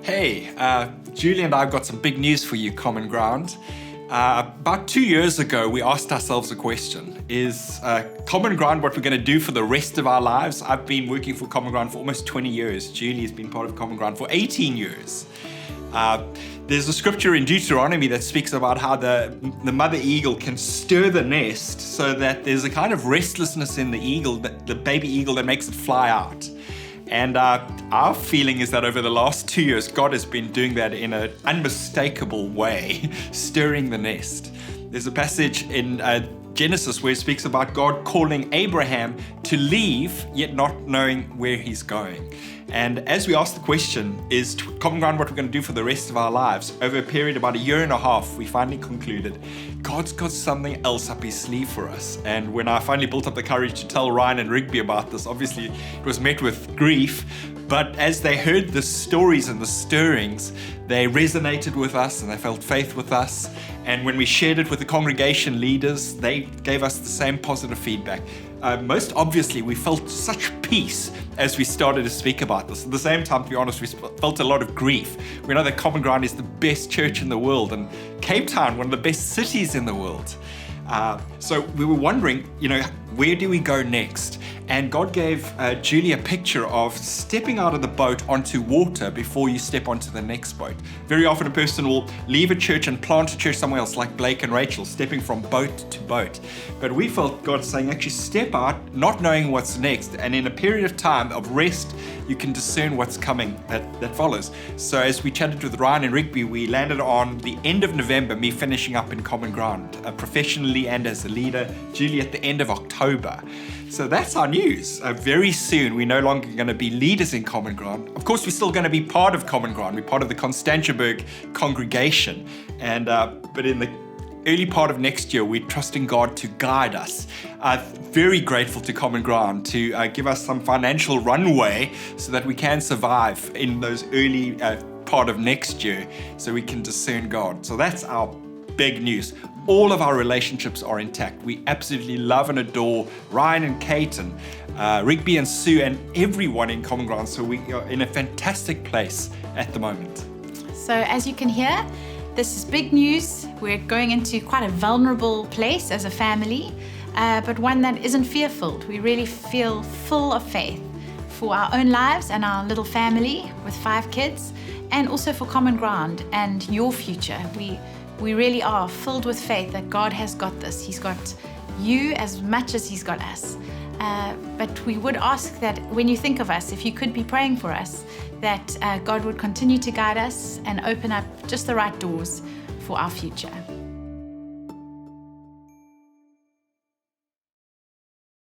Hey, Julie and I have got some big news for you, Common Ground. About 2 years ago, we asked ourselves a question. Is Common Ground what we're going to do for the rest of our lives? I've been working for Common Ground for almost 20 years. Julie has been part of Common Ground for 18 years. There's a scripture in Deuteronomy that speaks about how the mother eagle can stir the nest so that there's a kind of restlessness in the eagle, the baby eagle, that makes it fly out. And our feeling is that over the last 2 years, God has been doing that in an unmistakable way, stirring the nest. There's a passage in Genesis where it speaks about God calling Abraham to leave, yet not knowing where he's going. And as we ask the question, is Common Ground what we're going to do for the rest of our lives? Over a period of about 1.5 years, we finally concluded God's got something else up his sleeve for us. And when I finally built up the courage to tell Ryan and Rigby about this, obviously it was met with grief. But as they heard the stories and the stirrings, they resonated with us and they felt faith with us. And when we shared it with the congregation leaders, they gave us the same positive feedback. Most obviously, we felt such peace as we started to speak about this. At the same time, to be honest, we felt a lot of grief. We know that Common Ground is the best church in the world and Cape Town, one of the best cities in the world. So we were wondering, where do we go next? And God gave Julie a picture of stepping out of the boat onto water before you step onto the next boat. Very often a person will leave a church and plant a church somewhere else, like Blake and Rachel, stepping from boat to boat. But we felt God saying, actually step out, not knowing what's next. And in a period of time of rest, you can discern what's coming that follows. So as we chatted with Ryan and Rigby, we landed on the end of November, me finishing up in Common Ground, professionally and as a leader, Julie at the end of October. So that's our news. Very soon, we're no longer going to be leaders in Common Ground. Of course, we're still going to be part of Common Ground. We're part of the Constantiaberg congregation. But in the early part of next year, we're trusting God to guide us. Very grateful to Common Ground to give us some financial runway so that we can survive in those early part of next year so we can discern God. So that's our big news. All of our relationships are intact. We absolutely love and adore Ryan and Kate and Rigby and Sue and everyone in Common Ground. So we are in a fantastic place at the moment. So as you can hear, this is big news. We're going into quite a vulnerable place as a family, but one that isn't fear-filled. We really feel full of faith for our own lives and our little family with 5 kids, and also for Common Ground and your future. We really are filled with faith that God has got this. He's got you as much as he's got us. But we would ask that when you think of us, if you could be praying for us, that God would continue to guide us and open up just the right doors for our future.